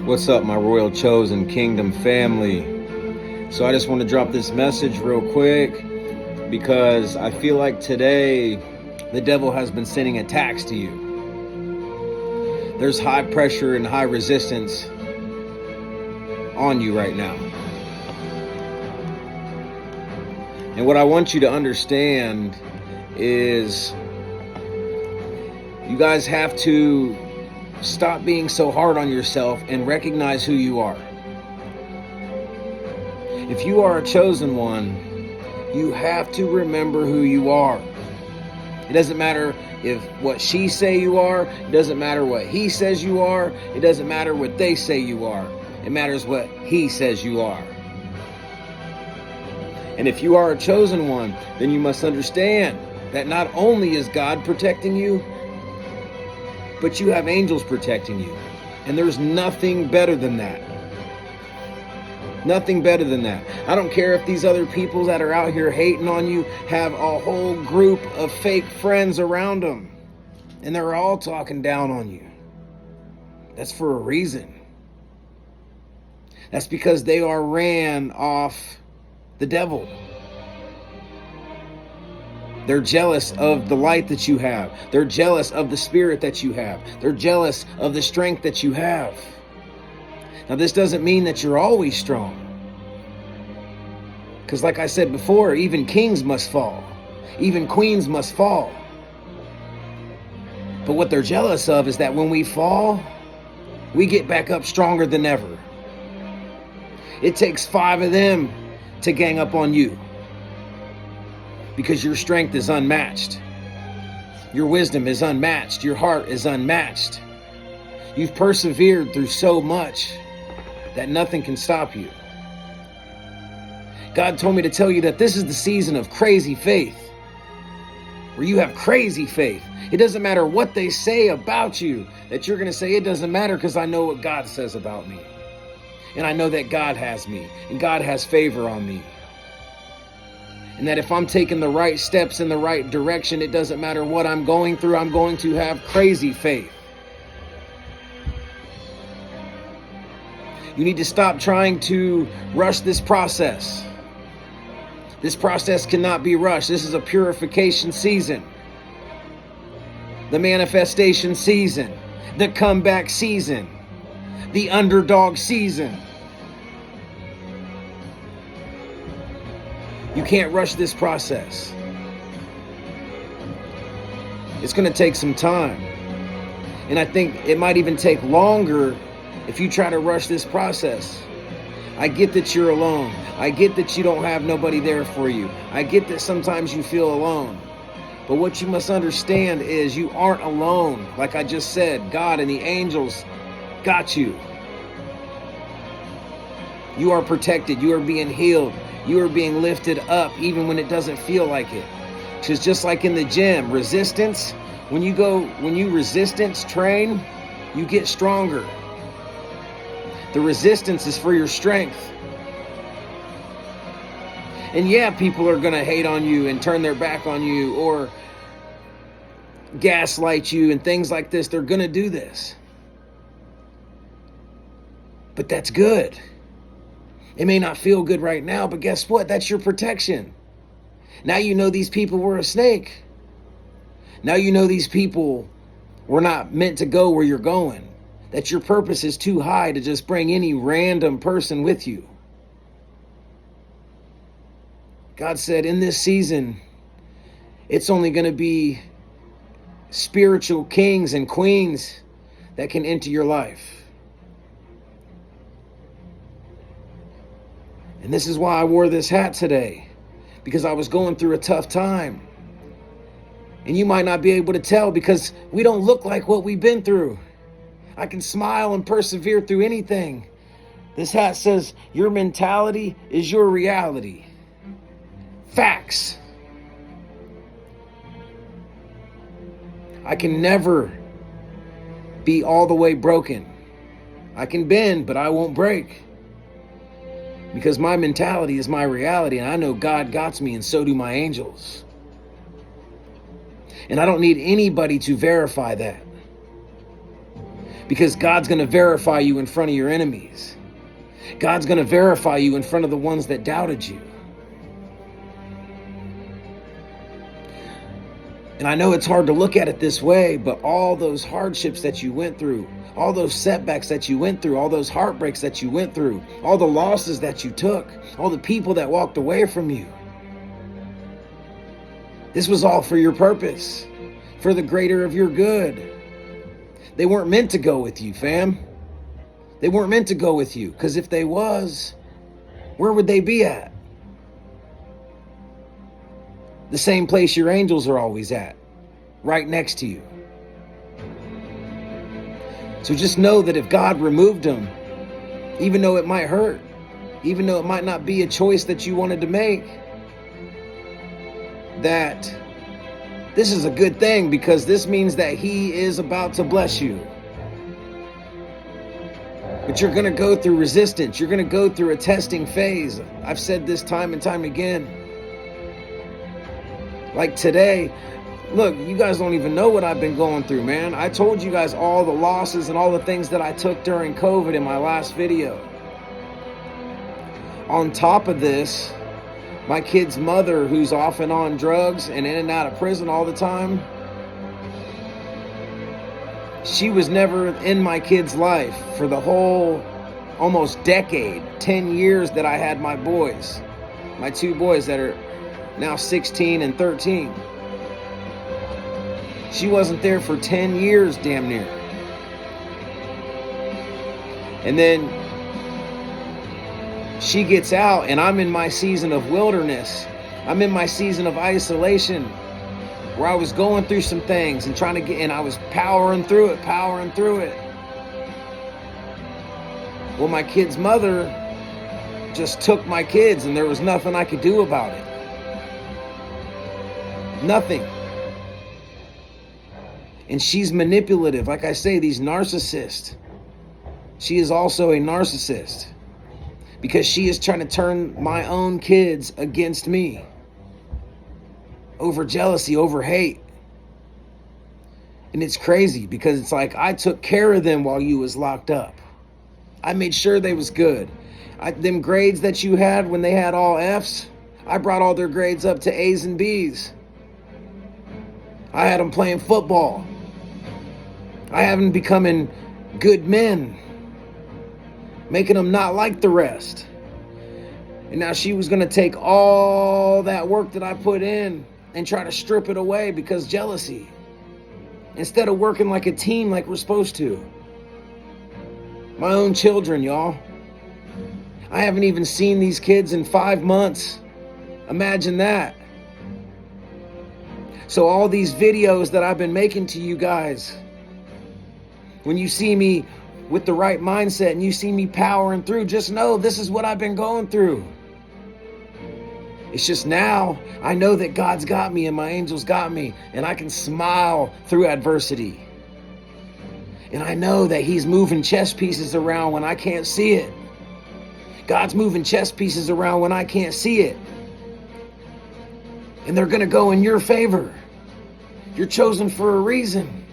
What's up, my royal chosen kingdom family? So I just want to drop this message real quick because I feel like today the devil has been sending attacks to you. There's high pressure and high resistance on you right now. And what I want you to understand is you guys have to stop being so hard on yourself and recognize who you are. If you are a chosen one, you have to remember who you are. It doesn't matter if what she say you are, it doesn't matter what he says you are, it doesn't matter what they say you are. It matters what he says you are. And if you are a chosen one, then you must understand that not only is God protecting you, but you have angels protecting you. And there's nothing better than that. Nothing better than that. I don't care if these other people that are out here hating on you have a whole group of fake friends around them, and they're all talking down on you. That's for a reason. That's because they are ran off the devil. They're jealous of the light that you have. They're jealous of the spirit that you have. They're jealous of the strength that you have. Now, this doesn't mean that you're always strong. Because like I said before, even kings must fall. Even queens must fall. But what they're jealous of is that when we fall, we get back up stronger than ever. It takes 5 of them to gang up on you. Because your strength is unmatched. Your wisdom is unmatched. Your heart is unmatched. You've persevered through so much that nothing can stop you. God told me to tell you that this is the season of crazy faith. Where you have crazy faith. It doesn't matter what they say about you, that you're going to say, it doesn't matter because I know what God says about me. And I know that God has me. And God has favor on me. And that if I'm taking the right steps in the right direction, it doesn't matter what I'm going through, I'm going to have crazy faith. You need to stop trying to rush this process. This process cannot be rushed. This is a purification season. The manifestation season. The comeback season. The underdog season. You can't rush this process. It's going to take some time. And I think it might even take longer if you try to rush this process. I get that you're alone. I get that you don't have nobody there for you. I get that sometimes you feel alone. But what you must understand is you aren't alone. Like I just said, God and the angels got you. You are protected. You are being healed. You are being lifted up even when it doesn't feel like it. Because just like in the gym, resistance, when you resistance train, you get stronger. The resistance is for your strength. And yeah, people are going to hate on you and turn their back on you or gaslight you and things like this. They're going to do this. But that's good. It may not feel good right now, but guess what? That's your protection. Now you know these people were a snake. Now you know these people were not meant to go where you're going. That your purpose is too high to just bring any random person with you. God said in this season, it's only going to be spiritual kings and queens that can enter your life. And this is why I wore this hat today, because I was going through a tough time. And you might not be able to tell because we don't look like what we've been through. I can smile and persevere through anything. This hat says, your mentality is your reality. Facts. I can never be all the way broken. I can bend, but I won't break. Because my mentality is my reality, and I know God got me, and so do my angels. And I don't need anybody to verify that. Because God's going to verify you in front of your enemies. God's going to verify you in front of the ones that doubted you. And I know it's hard to look at it this way, but all those hardships that you went through, all those setbacks that you went through, all those heartbreaks that you went through, all the losses that you took, all the people that walked away from you, this was all for your purpose, for the greater of your good. They weren't meant to go with you, fam. They weren't meant to go with you, because if they was, where would they be at? The same place your angels are always at, right next to you. So just know that if God removed them, even though it might hurt, even though it might not be a choice that you wanted to make, that this is a good thing, because this means that He is about to bless you. But you're going to go through resistance. You're going to go through a testing phase. I've said this time and time again. Like today, look, you guys don't even know what I've been going through, man. I told you guys all the losses and all the things that I took during COVID in my last video. On top of this, my kid's mother, who's off and on drugs and in and out of prison all the time, she was never in my kid's life for the whole almost decade, 10 years that I had my boys, my two boys that are now 16 and 13. She wasn't there for 10 years, damn near. And then she gets out, and I'm in my season of wilderness. I'm in my season of isolation, where I was going through some things and trying to get, and I was powering through it. Well, my kid's mother just took my kids, and there was nothing I could do about it. Nothing. And she's manipulative. Like I say, these narcissists. She is also a narcissist, because she is trying to turn my own kids against me over jealousy, over hate. And it's crazy, because it's like, I took care of them while you was locked up. I made sure they was good. Them grades that you had when they had all F's, I brought all their grades up to A's and B's. I had them playing football. I had them becoming good men, making them not like the rest. And now she was going to take all that work that I put in and try to strip it away because jealousy, instead of working like a team like we're supposed to. My own children, y'all. I haven't even seen these kids in 5 months. Imagine that. So all these videos that I've been making to you guys, when you see me with the right mindset and you see me powering through, just know this is what I've been going through. It's just now I know that God's got me and my angels got me, and I can smile through adversity. And I know that He's moving chess pieces around when I can't see it. God's moving chess pieces around when I can't see it. And they're going to go in your favor. You're chosen for a reason.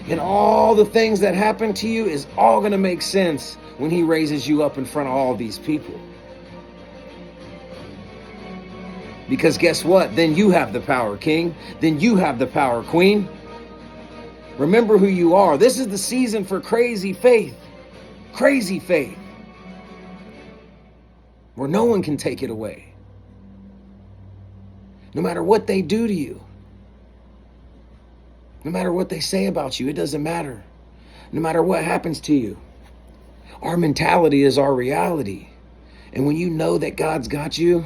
And all the things that happen to you is all going to make sense when He raises you up in front of all these people. Because guess what? Then you have the power, King. Then you have the power, Queen. Remember who you are. This is the season for crazy faith. Crazy faith. Where no one can take it away. No matter what they do to you. No matter what they say about you, it doesn't matter. No matter what happens to you. Our mentality is our reality. And when you know that God's got you,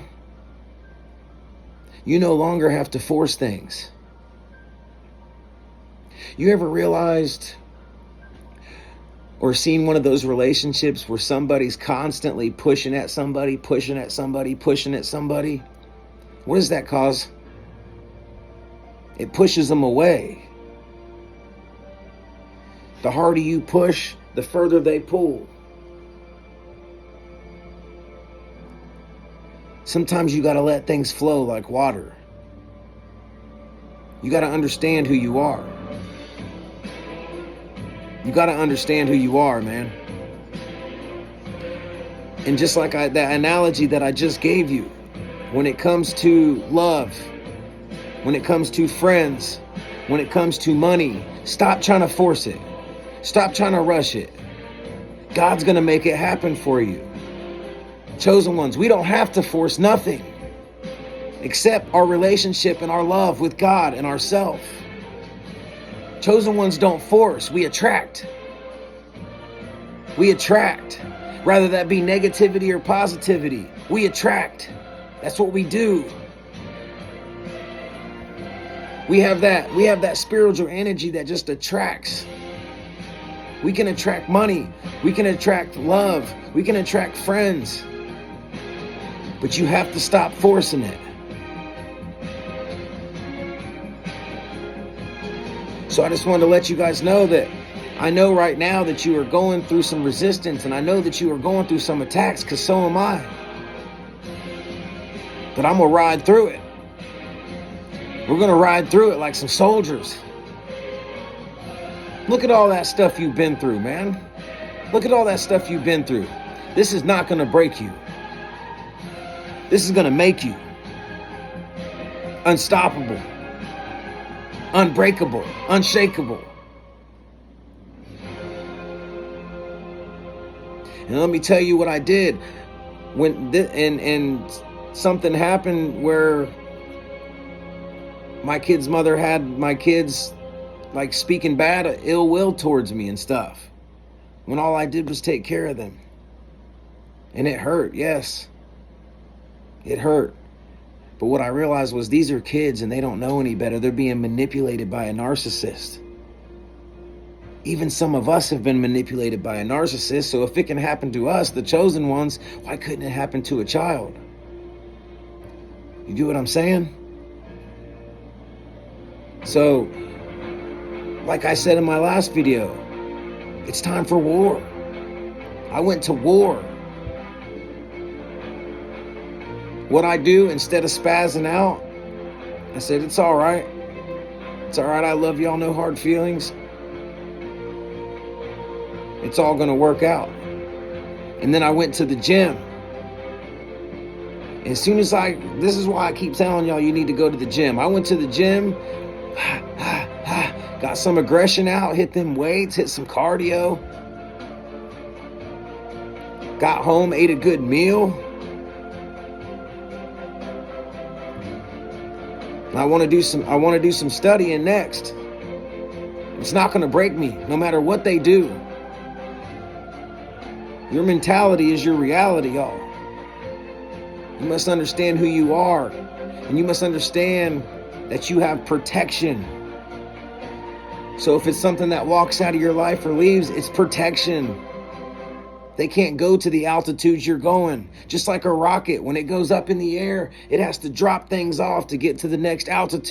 you no longer have to force things. You ever realized or seen one of those relationships where somebody's constantly pushing at somebody? What does that cause? It pushes them away. The harder you push, the further they pull. Sometimes you got to let things flow like water. You got to understand who you are. You got to understand who you are, man. And just like that analogy that I just gave you, when it comes to love, when it comes to friends, when it comes to money, stop trying to force it. Stop trying to rush it. God's going to make it happen for you. Chosen ones, we don't have to force nothing except our relationship and our love with God and ourselves. Chosen ones don't force, we attract. We attract. Rather that be negativity or positivity, we attract. That's what we do. We have that spiritual energy that just attracts. We can attract money. We can attract love. We can attract friends. But you have to stop forcing it. So I just wanted to let you guys know that I know right now that you are going through some resistance, and I know that you are going through some attacks, because so am I. But I'm going to ride through it. We're going to ride through it like some soldiers. Look at all that stuff you've been through, man. Look at all that stuff you've been through. This is not going to break you. This is going to make you unstoppable, unbreakable, unshakable. And let me tell you what I did when and something happened where my kid's mother had my kids like speaking bad, ill will towards me and stuff, when all I did was take care of them. And it hurt, yes. It hurt. But what I realized was these are kids and they don't know any better. They're being manipulated by a narcissist. Even some of us have been manipulated by a narcissist, so if it can happen to us, the chosen ones, why couldn't it happen to a child? You get what I'm saying? So, like I said in my last video, it's time for war. I went to war. What I do, instead of spazzing out, I said, it's all right. It's all right, I love y'all, no hard feelings. It's all going to work out. And then I went to the gym. As soon as this is why I keep telling y'all you need to go to the gym. I went to the gym, got some aggression out, hit them weights, hit some cardio. Got home, ate a good meal. And I want to do some studying next. It's not going to break me, no matter what they do. Your mentality is your reality, y'all. You must understand who you are. And you must understand that you have protection. So if it's something that walks out of your life or leaves, it's protection. They can't go to the altitudes you're going. Just like a rocket, when it goes up in the air, it has to drop things off to get to the next altitude.